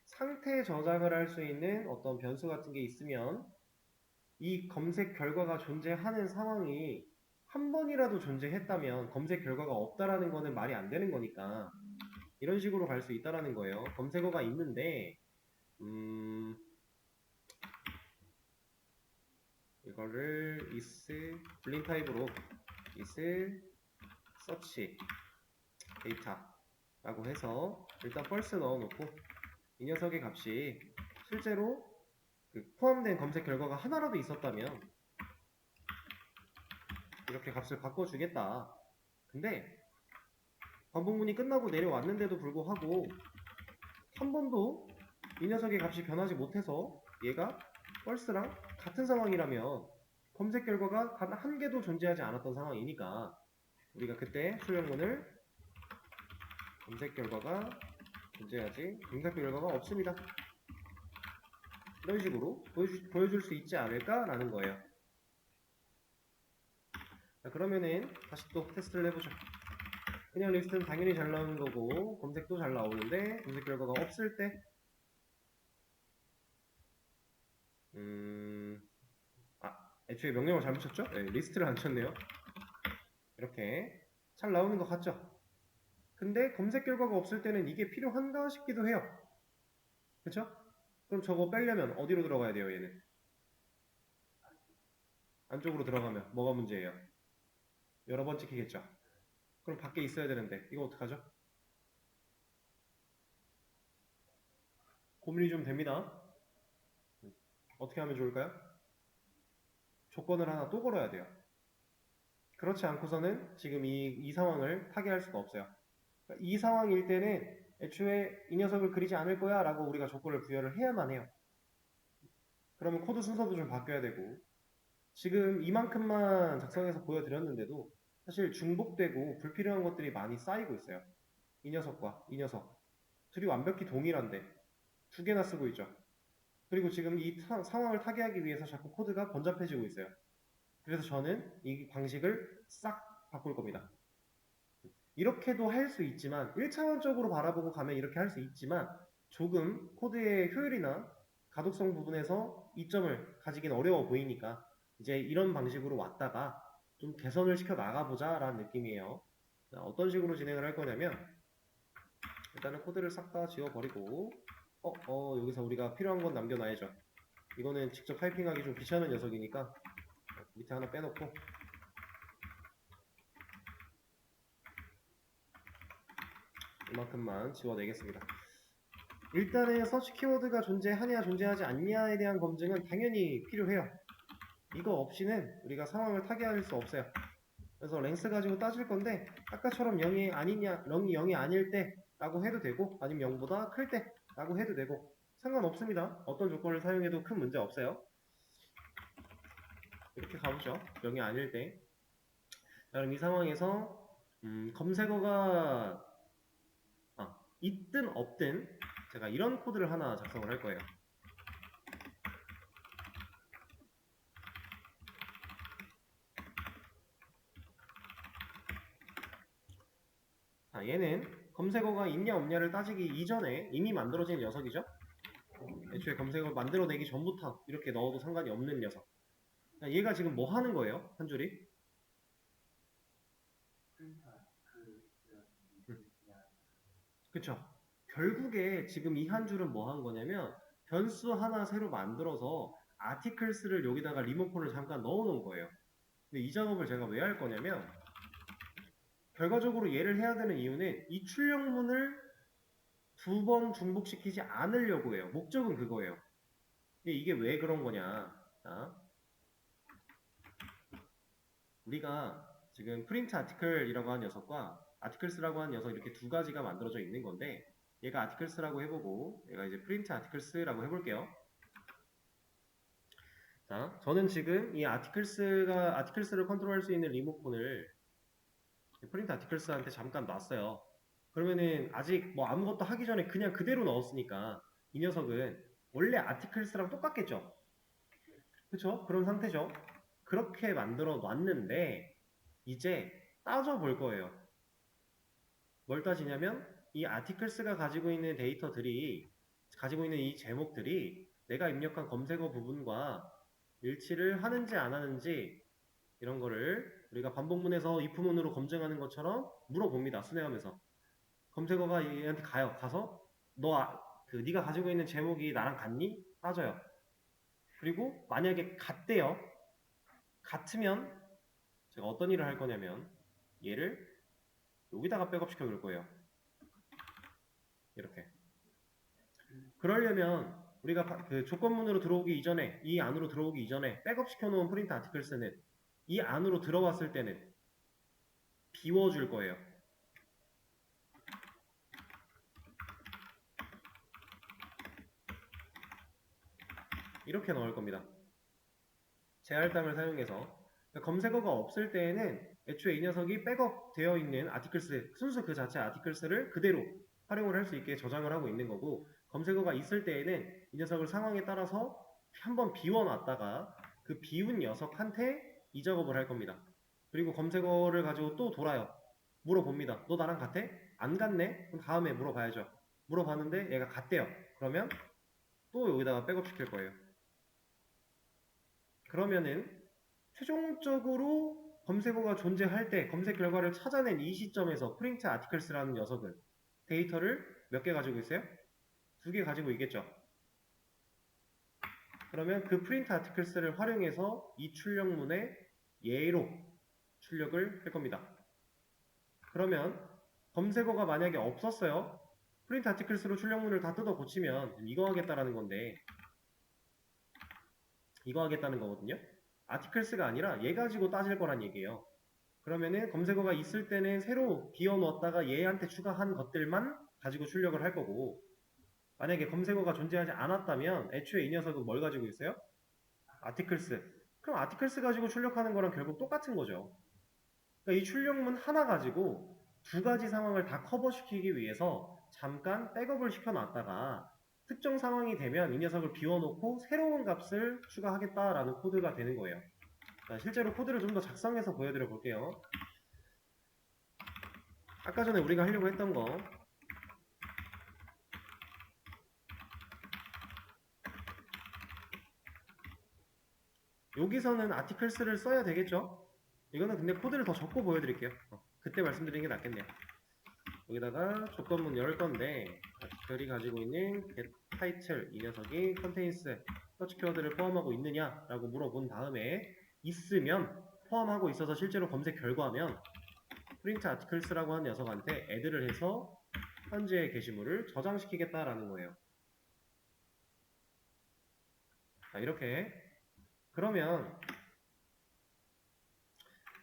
상태 저장을 할 수 있는 어떤 변수 같은 게 있으면 이 검색 결과가 존재하는 상황이 한 번이라도 존재했다면 검색 결과가 없다라는 거는 말이 안 되는 거니까 이런 식으로 갈 수 있다라는 거예요. 검색어가 있는데 이거를 is 불린 타입으로 is search data 라고 해서 일단 false 넣어놓고 이 녀석의 값이 실제로 포함된 검색 결과가 하나라도 있었다면 이렇게 값을 바꿔주겠다. 근데 반복문이 끝나고 내려왔는데도 불구하고 한 번도 이 녀석의 값이 변하지 못해서 얘가 false랑 같은 상황이라면 검색 결과가 단 한 개도 존재하지 않았던 상황이니까 우리가 그때 출력문을 검색 결과가 존재하지 검색 결과가 없습니다. 이런 식으로 보여줄 수 있지 않을까라는 거예요. 자, 그러면은 다시 또 테스트를 해보죠. 그냥 리스트는 당연히 잘 나오는 거고 검색도 잘 나오는데 검색 결과가 없을 때 애초에 명령을 잘못 쳤죠? 네, 리스트를 안 쳤네요. 이렇게 잘 나오는 것 같죠? 근데 검색 결과가 없을 때는 이게 필요한가 싶기도 해요. 그쵸? 그럼 저거 빼려면 어디로 들어가야 돼요, 얘는? 안쪽으로 들어가면 뭐가 문제예요? 여러 번 찍히겠죠? 그럼 밖에 있어야 되는데 이거 어떡하죠? 고민이 좀 됩니다. 어떻게 하면 좋을까요? 조건을 하나 또 걸어야 돼요. 그렇지 않고서는 지금 이 상황을 타개할 수가 없어요. 그러니까 이 상황일 때는 애초에 이 녀석을 그리지 않을 거야 라고 우리가 조건을 부여를 해야만 해요. 그러면 코드 순서도 좀 바뀌어야 되고 지금 이만큼만 작성해서 보여드렸는데도 사실 중복되고 불필요한 것들이 많이 쌓이고 있어요. 이 녀석과 이 녀석 둘이 완벽히 동일한데 2개나 쓰고 있죠. 그리고 지금 이 상황을 타개하기 위해서 자꾸 코드가 번잡해지고 있어요. 그래서 저는 이 방식을 싹 바꿀 겁니다. 이렇게도 할 수 있지만 1차원적으로 바라보고 가면 이렇게 할 수 있지만 조금 코드의 효율이나 가독성 부분에서 이점을 가지긴 어려워 보이니까 이제 이런 방식으로 왔다가 좀 개선을 시켜 나가보자 라는 느낌이에요. 어떤 식으로 진행을 할 거냐면 일단은 코드를 싹 다 지워버리고 여기서 우리가 필요한 건 남겨놔야죠. 이거는 직접 타이핑하기 좀 귀찮은 녀석이니까 밑에 하나 빼놓고 이만큼만 지워내겠습니다. 일단은 서치 키워드가 존재하냐 존재하지 않냐에 대한 검증은 당연히 필요해요. 이거 없이는 우리가 상황을 타개할 수 없어요. 그래서 랭스 가지고 따질 건데 아까처럼 0이 아니냐, 0이 아닐 때 라고 해도 되고 아니면 0보다 클 때 라고 해도 되고 상관없습니다. 어떤 조건을 사용해도 큰 문제 없어요. 이렇게 가보죠. 0이 아닐 때. 자, 그럼 이 상황에서 검색어가 있든 없든 제가 이런 코드를 하나 작성을 할 거예요. 자, 얘는 검색어가 있냐 없냐를 따지기 이전에 이미 만들어진 녀석이죠. 애초에 검색어를 만들어내기 전부터 이렇게 넣어도 상관이 없는 녀석. 자, 얘가 지금 뭐 하는 거예요? 한 줄이? 그쵸? 결국에 지금 이 한 줄은 뭐 한 거냐면 변수 하나 새로 만들어서 아티클스를 여기다가 리모컨을 잠깐 넣어 놓은 거예요. 근데 이 작업을 제가 왜 할 거냐면 결과적으로 얘를 해야 되는 이유는 이 출력문을 두 번 중복시키지 않으려고 해요. 목적은 그거예요. 근데 이게 왜 그런 거냐? 자, 우리가 지금 프린트 아티클이라고 하는 녀석과 아티클스라고 하는 녀석 이렇게 두 가지가 만들어져 있는 건데 얘가 아티클스라고 해보고 얘가 이제 프린트 아티클스라고 해볼게요. 자, 저는 지금 이 아티클스를 컨트롤할 수 있는 리모컨을 프린트 아티클스한테 잠깐 놨어요. 그러면은 아직 뭐 아무것도 하기 전에 그냥 그대로 넣었으니까 이 녀석은 원래 아티클스랑 똑같겠죠? 그쵸? 그런 상태죠. 그렇게 만들어 놨는데 이제 따져볼 거예요. 뭘 따지냐면 이 아티클스가 가지고 있는 데이터들이 가지고 있는 이 제목들이 내가 입력한 검색어 부분과 일치를 하는지 안 하는지 이런 거를 우리가 반복문에서 if문으로 검증하는 것처럼 물어봅니다. 순회하면서 검색어가 얘한테 가요. 가서 네가 가지고 있는 제목이 나랑 같니? 따져요. 그리고 만약에 같대요. 같으면 제가 어떤 일을 할 거냐면 얘를 여기다가 백업시켜 줄 거예요. 이렇게. 그러려면 우리가 그 조건문으로 들어오기 이전에 이 안으로 들어오기 이전에 백업시켜 놓은 프린트 아티클스는 이 안으로 들어왔을 때는 비워줄 거예요. 이렇게 넣을 겁니다. 제할당을 사용해서 검색어가 없을 때에는 애초에 이 녀석이 백업 되어 있는 아티클스, 순수 그 자체 아티클스를 그대로 활용을 할 수 있게 저장을 하고 있는 거고 검색어가 있을 때에는 이 녀석을 상황에 따라서 한번 비워놨다가 그 비운 녀석한테 이 작업을 할 겁니다. 그리고 검색어를 가지고 또 돌아요. 물어봅니다. 너 나랑 같아? 안 같네? 그럼 다음에 물어봐야죠. 물어봤는데 얘가 같대요. 그러면 또 여기다가 백업 시킬 거예요. 그러면은 최종적으로 검색어가 존재할 때 검색 결과를 찾아낸 이 시점에서 프린트 아티클스라는 녀석은 데이터를 몇 개 가지고 있어요? 2개 가지고 있겠죠. 그러면 그 프린트 아티클스를 활용해서 이 출력문의 예로 출력을 할 겁니다. 그러면 검색어가 만약에 없었어요. 프린트 아티클스로 출력문을 다 뜯어 고치면 이거 하겠다라는 건데 이거 하겠다는 거거든요. 아티클스가 아니라 얘 가지고 따질 거란 얘기예요. 그러면은 검색어가 있을 때는 새로 비워놓았다가 얘한테 추가한 것들만 가지고 출력을 할 거고 만약에 검색어가 존재하지 않았다면 애초에 이 녀석은 뭘 가지고 있어요? 아티클스. 그럼 아티클스 가지고 출력하는 거랑 결국 똑같은 거죠. 그러니까 이 출력문 하나 가지고 두 가지 상황을 다 커버시키기 위해서 잠깐 백업을 시켜놨다가 특정 상황이 되면 이 녀석을 비워놓고 새로운 값을 추가하겠다라는 코드가 되는 거예요. 자, 실제로 코드를 좀 더 작성해서 보여드려 볼게요. 아까 전에 우리가 하려고 했던 거 여기서는 아티클스를 써야 되겠죠? 이거는 근데 코드를 더 적고 보여드릴게요. 그때 말씀드리는 게 낫겠네요. 여기다가 조건문 열 건데 아티클이 가지고 있는 get 타이틀 이 녀석이 contains 서치 키워드를 포함하고 있느냐라고 물어본 다음에 있으면 포함하고 있어서 실제로 검색 결과면 프린트 아티클스라고 하는 녀석한테 add를 해서 현재의 게시물을 저장시키겠다라는 거예요. 자, 이렇게 그러면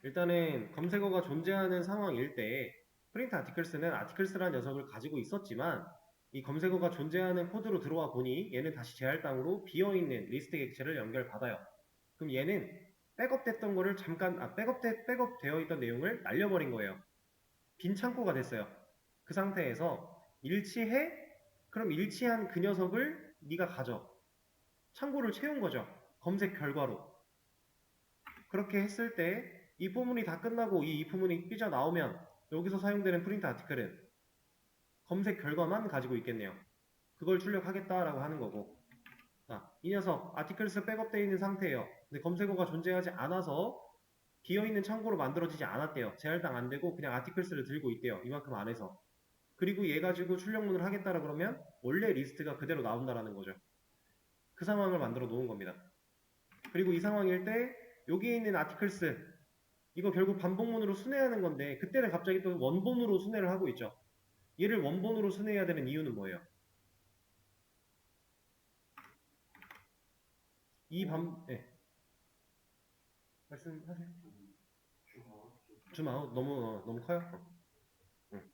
일단은 검색어가 존재하는 상황일 때 프린트 아티클스는 아티클스라는 녀석을 가지고 있었지만 이 검색어가 존재하는 코드로 들어와 보니 얘는 다시 제할당으로 비어있는 리스트 객체를 연결받아요. 그럼 얘는 백업됐던 거를 잠깐 백업되어 있던 내용을 날려버린 거예요. 빈 창고가 됐어요. 그 상태에서 일치해? 그럼 일치한 그 녀석을 네가 가져. 창고를 채운 거죠. 검색 결과로. 그렇게 했을 때 이 포문이 다 끝나고 이 if문이 삐져나오면 여기서 사용되는 프린트 아티클은 검색 결과만 가지고 있겠네요. 그걸 출력하겠다라고 하는 거고. 자, 이 녀석 아티클스 백업되어 있는 상태예요. 근데 검색어가 존재하지 않아서 비어있는 창고로 만들어지지 않았대요. 제할당 안 되고 그냥 아티클스를 들고 있대요. 이만큼 안에서. 그리고 얘 가지고 출력문을 하겠다라 그러면 원래 리스트가 그대로 나온다라는 거죠. 그 상황을 만들어 놓은 겁니다. 그리고 이 상황일 때 여기에 있는 아티클스 이거 결국 반복문으로 순회하는 건데 그때는 갑자기 또 원본으로 순회를 하고 있죠. 얘를 원본으로 순회해야 되는 이유는 뭐예요? 네. 말씀하세요. 줌아웃 너무 커요? 응.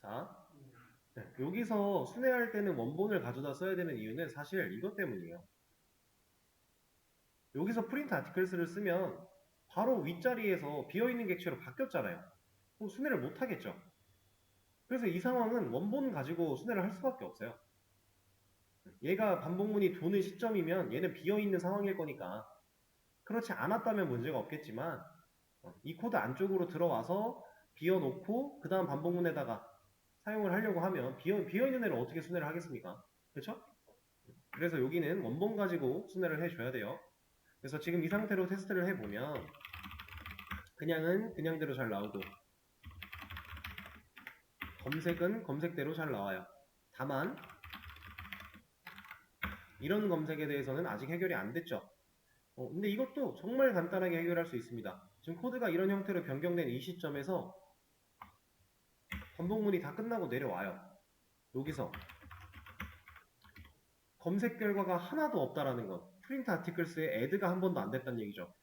자, 네. 여기서 순회할 때는 원본을 가져다 써야 되는 이유는 사실 이것 때문이에요. 여기서 프린트 아티클스를 쓰면 바로 윗자리에서 비어있는 객체로 바뀌었잖아요. 그럼 순회를 못 하겠죠. 그래서 이 상황은 원본 가지고 순회를 할 수밖에 없어요. 얘가 반복문이 도는 시점이면 얘는 비어있는 상황일 거니까 그렇지 않았다면 문제가 없겠지만 이 코드 안쪽으로 들어와서 비워놓고 그 다음 반복문에다가 사용을 하려고 하면 비어있는 애를 어떻게 순회를 하겠습니까? 그렇죠? 그래서 여기는 원본 가지고 순회를 해줘야 돼요. 그래서 지금 이 상태로 테스트를 해보면 그냥은 그냥대로 잘 나오고 검색은 검색대로 잘 나와요. 다만 이런 검색에 대해서는 아직 해결이 안 됐죠. 근데 이것도 정말 간단하게 해결할 수 있습니다. 지금 코드가 이런 형태로 변경된 이 시점에서 반복문이 다 끝나고 내려와요. 여기서 검색 결과가 하나도 없다라는 것. 프린트 아티클스에 애드가 한 번도 안 됐다는 얘기죠.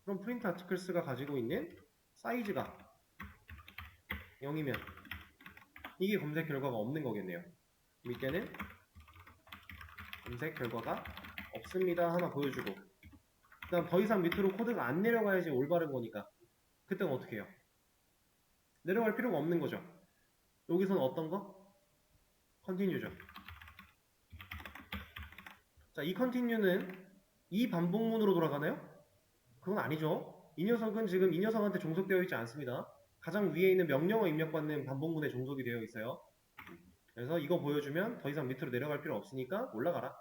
그럼 프린트 아티클스가 가지고 있는 사이즈가 0이면 이게 검색 결과가 없는 거겠네요. 이때는 검색 결과가 없습니다 하나 보여주고 그 다음 더 이상 밑으로 코드가 안 내려가야지 올바른 거니까 그때는 어떻게 해요? 내려갈 필요가 없는 거죠. 여기서는 어떤 거? 컨티뉴죠. 자, 이 컨티뉴는 이 반복문으로 돌아가나요? 그건 아니죠. 이 녀석은 지금 이 녀석한테 종속되어 있지 않습니다. 가장 위에 있는 명령어 입력받는 반복문에 종속이 되어 있어요. 그래서 이거 보여주면 더 이상 밑으로 내려갈 필요 없으니까 올라가라.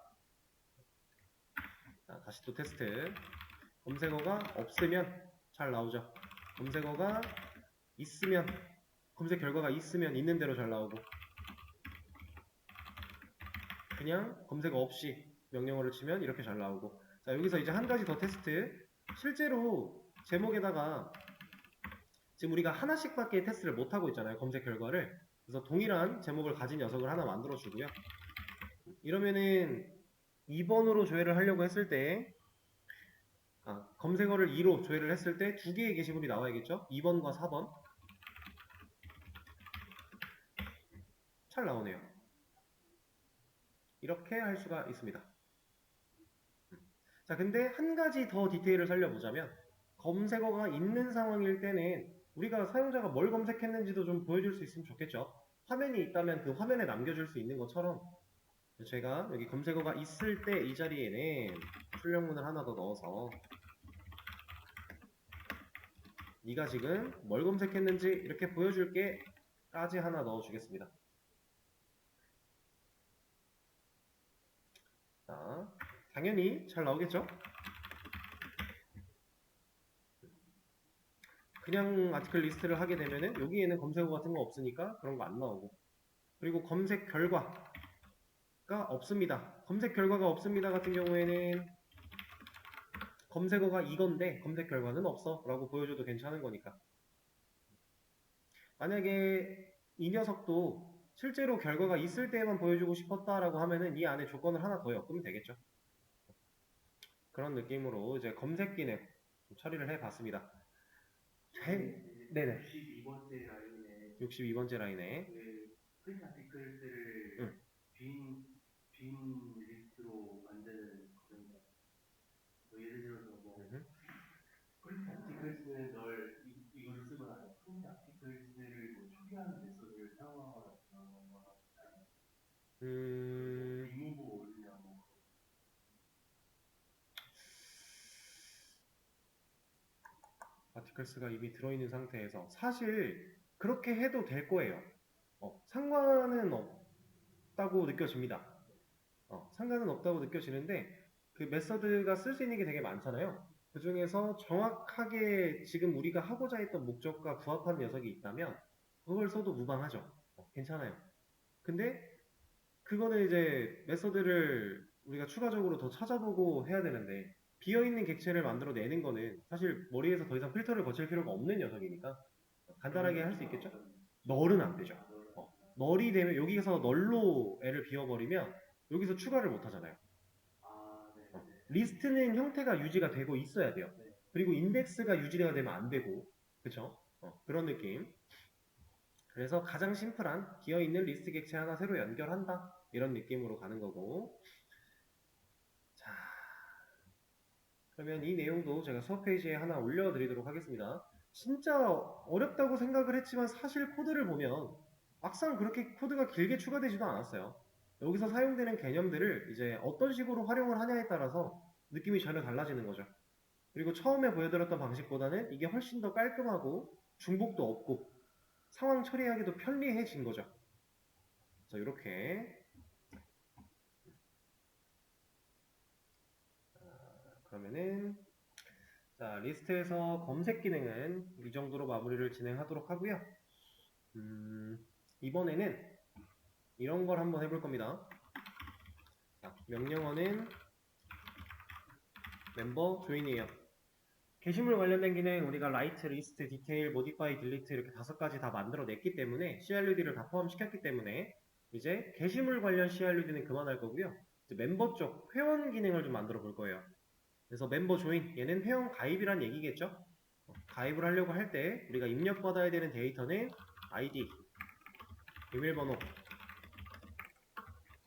자, 다시 또 테스트. 검색어가 없으면 잘 나오죠. 검색어가 있으면 검색 결과가 있으면 있는 대로 잘 나오고 그냥 검색어 없이 명령어를 치면 이렇게 잘 나오고 자 여기서 이제 한 가지 더 테스트 실제로 제목에다가 지금 우리가 하나씩밖에 테스트를 못하고 있잖아요. 검색 결과를 그래서 동일한 제목을 가진 녀석을 하나 만들어 주고요. 이러면은 2번으로 조회를 하려고 했을 때 검색어를 2로 조회를 했을 때 두 개의 게시물이 나와야겠죠? 2번과 4번 잘 나오네요. 이렇게 할 수가 있습니다. 자, 근데 한 가지 더 디테일을 살려보자면 검색어가 있는 상황일 때는 우리가 사용자가 뭘 검색했는지도 좀 보여줄 수 있으면 좋겠죠. 화면이 있다면 그 화면에 남겨줄 수 있는 것처럼 제가 여기 검색어가 있을 때 이 자리에는 출력문을 하나 더 넣어서 네가 지금 뭘 검색했는지 이렇게 보여줄게 까지 하나 넣어주겠습니다. 자, 당연히 잘 나오겠죠? 그냥 아티클 리스트를 하게 되면은 여기에는 검색어 같은 거 없으니까 그런 거 안 나오고, 그리고 검색 결과가 없습니다. 검색 결과가 없습니다 같은 경우에는 검색어가 이건데 검색 결과는 없어 라고 보여줘도 괜찮은 거니까. 만약에 이 녀석도 실제로 결과가 있을 때만 보여주고 싶었다라고 하면은 이 안에 조건을 하나 더 엮으면 되겠죠. 그런 느낌으로 이제 검색 기능 처리를 해봤습니다. 네네. 62번째 라인에 62번째 라인에 그 프린트 아티클스를 응. 빈 리스트로 만드는 거든요. 뭐 예를 들어서 뭐 프린트 아티클스는 이걸 쓰거나 프린트 아티클스를 뭐 초기화하는 메소드를 사용하거나 그런 거나 리무브 올리냐 뭐 아티클스가 이미 들어있는 상태에서 사실 그렇게 해도 될 거예요. 상관은 없다고 느껴집니다. 상관은 없다고 느껴지는데 그 메서드가 쓸 수 있는 게 되게 많잖아요. 그 중에서 정확하게 지금 우리가 하고자 했던 목적과 부합하는 녀석이 있다면 그걸 써도 무방하죠. 괜찮아요. 근데 그거는 이제 메서드를 우리가 추가적으로 더 찾아보고 해야 되는데 비어있는 객체를 만들어 내는 거는 사실 머리에서 더 이상 필터를 거칠 필요가 없는 녀석이니까 간단하게 할 수 있겠죠? 널은 안 되죠. 널이 되면 여기서 널로 애를 비워버리면 여기서 추가를 못 하잖아요. 리스트는 형태가 유지가 되고 있어야 돼요. 그리고 인덱스가 유지가 되면 안 되고, 그쵸? 그런 느낌. 그래서 가장 심플한 비어있는 리스트 객체 하나 새로 연결한다 이런 느낌으로 가는 거고. 자, 그러면 이 내용도 제가 수업 페이지에 하나 올려드리도록 하겠습니다. 진짜 어렵다고 생각을 했지만 사실 코드를 보면 막상 그렇게 코드가 길게 추가되지도 않았어요. 여기서 사용되는 개념들을 이제 어떤 식으로 활용을 하냐에 따라서 느낌이 전혀 달라지는 거죠. 그리고 처음에 보여드렸던 방식보다는 이게 훨씬 더 깔끔하고 중복도 없고 상황 처리하기도 편리해진 거죠. 그래서 이렇게 그러면은 자 리스트에서 검색 기능은 이 정도로 마무리를 진행하도록 하고요. 이번에는 이런 걸 한번 해볼 겁니다. 자, 명령어는 멤버 조인이에요. 게시물 관련된 기능 우리가 라이트, 리스트, 디테일, 모디파이, 딜리트 이렇게 5가지 다 만들어 냈기 때문에 CRUD를 다 포함시켰기 때문에 이제 게시물 관련 CRUD는 그만할 거고요. 이제 멤버 쪽 회원 기능을 좀 만들어 볼 거예요. 그래서 멤버 조인 얘는 회원 가입이란 얘기겠죠. 가입을 하려고 할 때 우리가 입력받아야 되는 데이터는 아이디, 비밀번호,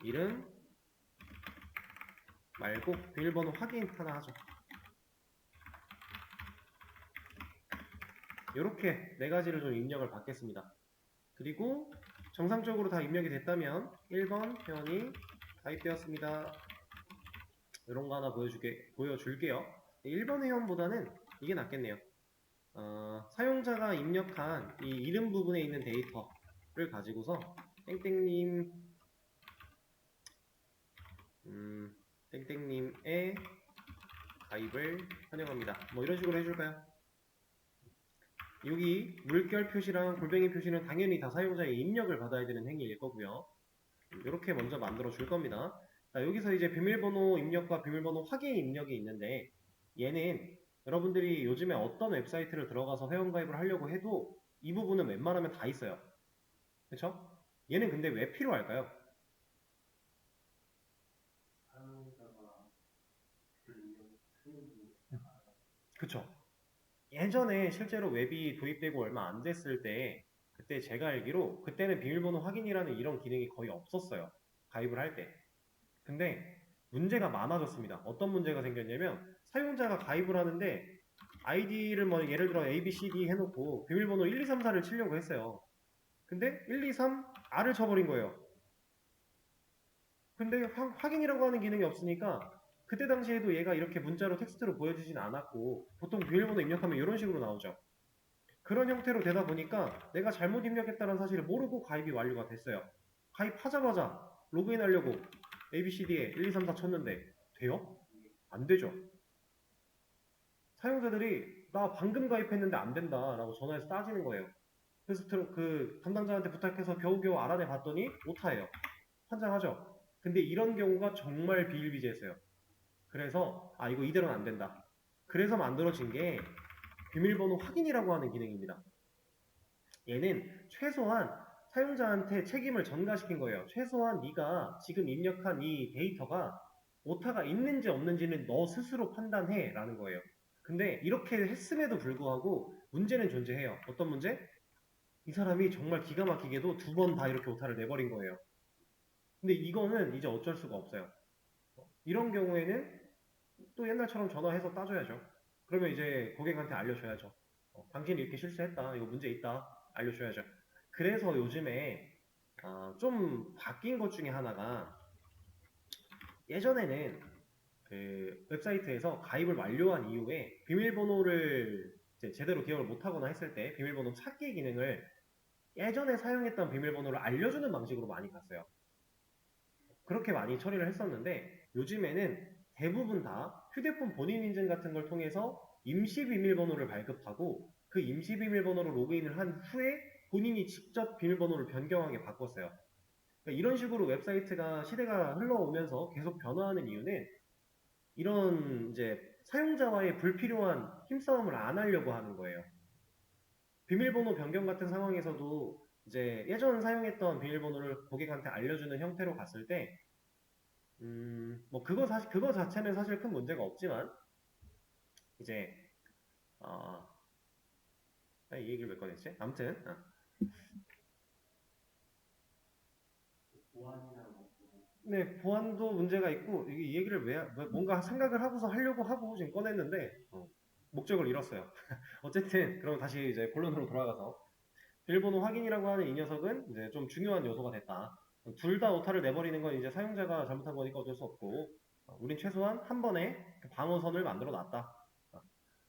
이름 말고 비밀번호 확인 하나 하죠. 이렇게 4가지를 좀 입력을 받겠습니다. 그리고 정상적으로 다 입력이 됐다면 1번 회원이 가입되었습니다. 이런 거 하나 보여줄게요. 1번 회원보다는 이게 낫겠네요. 사용자가 입력한 이 이름 부분에 있는 데이터를 가지고서 땡땡님 땡땡님의 가입을 환영합니다. 뭐 이런 식으로 해줄까요? 여기 물결 표시랑 골뱅이 표시는 당연히 다 사용자의 입력을 받아야 되는 행위일 거고요. 이렇게 먼저 만들어 줄 겁니다. 자, 여기서 이제 비밀번호 입력과 비밀번호 확인 입력이 있는데 얘는 여러분들이 요즘에 어떤 웹사이트를 들어가서 회원가입을 하려고 해도 이 부분은 웬만하면 다 있어요. 그쵸? 얘는 근데 왜 필요할까요? 그쵸? 예전에 실제로 웹이 도입되고 얼마 안 됐을 때 그때 제가 알기로 그때는 비밀번호 확인이라는 이런 기능이 거의 없었어요. 가입을 할 때. 근데 문제가 많아졌습니다. 어떤 문제가 생겼냐면 사용자가 가입을 하는데 아이디를 뭐 예를 들어 ABCD 해놓고 비밀번호 1, 2, 3, 4를 치려고 했어요. 근데 1, 2, 3 R을 쳐버린 거예요. 근데 확인이라고 하는 기능이 없으니까 그때 당시에도 얘가 이렇게 문자로 텍스트로 보여지진 않았고 보통 비밀번호 입력하면 이런 식으로 나오죠. 그런 형태로 되다 보니까 내가 잘못 입력했다는 사실을 모르고 가입이 완료가 됐어요. 가입하자마자 로그인 하려고 ABCD에 1, 2, 3, 4 쳤는데 돼요? 안 되죠. 사용자들이 나 방금 가입했는데 안 된다라고 전화해서 따지는 거예요. 그래서 그 담당자한테 부탁해서 겨우겨우 알아내 봤더니 오타예요. 환장하죠? 근데 이런 경우가 정말 비일비재했어요. 그래서 이거 이대로는 안 된다. 그래서 만들어진 게 비밀번호 확인이라고 하는 기능입니다. 얘는 최소한 사용자한테 책임을 전가시킨 거예요. 최소한 네가 지금 입력한 이 데이터가 오타가 있는지 없는지는 너 스스로 판단해 라는 거예요. 근데 이렇게 했음에도 불구하고 문제는 존재해요. 어떤 문제? 이 사람이 정말 기가 막히게도 2번 다 이렇게 오타를 내버린 거예요. 근데 이거는 이제 어쩔 수가 없어요. 이런 경우에는 또 옛날처럼 전화해서 따져야죠. 그러면 이제 고객한테 알려줘야죠. 당신이 이렇게 실수했다. 이거 문제 있다. 알려줘야죠. 그래서 요즘에 좀 바뀐 것 중에 하나가 예전에는 그 웹사이트에서 가입을 완료한 이후에 비밀번호를 이제 제대로 기억을 못하거나 했을 때 비밀번호 찾기 기능을 예전에 사용했던 비밀번호를 알려주는 방식으로 많이 갔어요. 그렇게 많이 처리를 했었는데 요즘에는 대부분 다 휴대폰 본인 인증 같은 걸 통해서 임시 비밀번호를 발급하고 그 임시 비밀번호로 로그인을 한 후에 본인이 직접 비밀번호를 변경하게 바꿨어요. 그러니까 이런 식으로 웹사이트가 시대가 흘러오면서 계속 변화하는 이유는 이런 이제 사용자와의 불필요한 힘싸움을 안 하려고 하는 거예요. 비밀번호 변경 같은 상황에서도 이제 예전 사용했던 비밀번호를 고객한테 알려주는 형태로 갔을 때, 뭐 그거 자체는 사실 큰 문제가 없지만, 이제, 이 얘기를 왜 꺼냈지? 아무튼, 보안이나 뭐 네, 보안도 문제가 있고, 이 얘기를 뭔가 생각을 하고서 하려고 하고 지금 꺼냈는데, 목적을 잃었어요. 어쨌든, 그럼 다시 이제 본론으로 돌아가서, 비밀번호 확인이라고 하는 이 녀석은 이제 좀 중요한 요소가 됐다. 둘 다 오타를 내버리는 건 이제 사용자가 잘못한 거니까 어쩔 수 없고, 우린 최소한 한 번에 방어선을 만들어 놨다.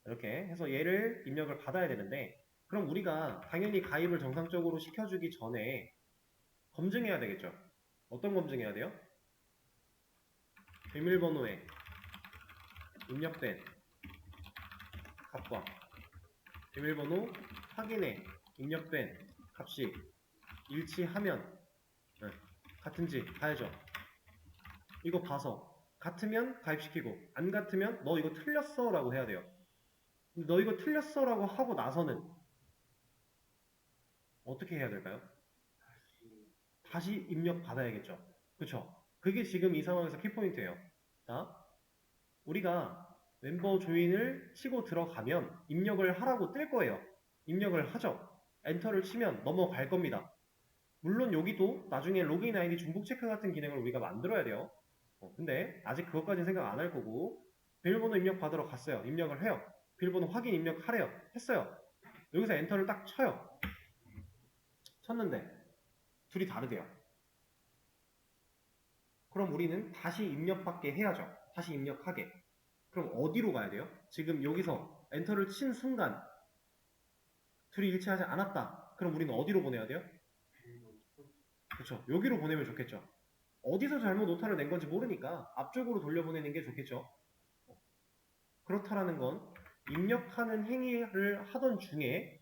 이렇게 해서 얘를 입력을 받아야 되는데, 그럼 우리가 당연히 가입을 정상적으로 시켜주기 전에 검증해야 되겠죠. 어떤 검증해야 돼요? 비밀번호에 입력된 값과 비밀번호 확인에 입력된 값이 일치하면 같은지 봐야죠. 이거 봐서 같으면 가입시키고 안 같으면 너 이거 틀렸어 라고 해야 돼요. 너 이거 틀렸어 라고 하고 나서는 어떻게 해야 될까요? 다시 입력 받아야겠죠. 그쵸? 그게 지금 이 상황에서 키포인트예요. 자, 우리가 멤버 조인을 치고 들어가면 입력을 하라고 뜰 거예요. 입력을 하죠. 엔터를 치면 넘어갈 겁니다. 물론 여기도 나중에 로그인 아이디 중복 체크 같은 기능을 우리가 만들어야 돼요. 근데 아직 그것까지는 생각 안 할 거고 비밀번호 입력 받으러 갔어요. 입력을 해요. 비밀번호 확인 입력하래요. 했어요. 여기서 엔터를 딱 쳐요. 쳤는데 둘이 다르대요. 그럼 우리는 다시 입력받게 해야죠. 다시 입력하게. 그럼 어디로 가야 돼요? 지금 여기서 엔터를 친 순간 둘이 일치하지 않았다. 그럼 우리는 어디로 보내야 돼요? 그렇죠. 여기로 보내면 좋겠죠. 어디서 잘못 오타를 낸 건지 모르니까 앞쪽으로 돌려보내는 게 좋겠죠. 그렇다라는 건 입력하는 행위를 하던 중에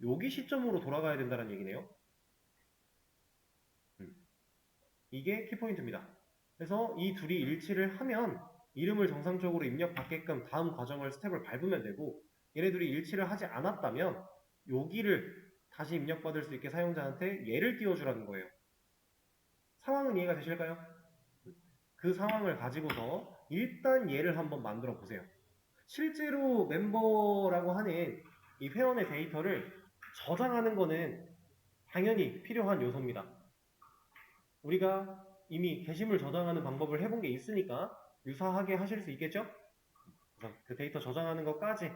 여기 시점으로 돌아가야 된다는 얘기네요. 이게 키포인트입니다. 그래서 이 둘이 일치를 하면 이름을 정상적으로 입력받게끔 다음 과정을 스텝을 밟으면 되고 얘네들이 일치를 하지 않았다면 여기를 다시 입력받을 수 있게 사용자한테 얘를 띄워주라는 거예요. 상황은 이해가 되실까요? 그 상황을 가지고서 일단 얘를 한번 만들어 보세요. 실제로 멤버라고 하는 이 회원의 데이터를 저장하는 거는 당연히 필요한 요소입니다. 우리가 이미 게시물 저장하는 방법을 해본 게 있으니까 유사하게 하실 수 있겠죠? 그래서 그 데이터 저장하는 것까지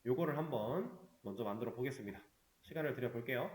요거를 한번 먼저 만들어 보겠습니다. 시간을 들여 볼게요.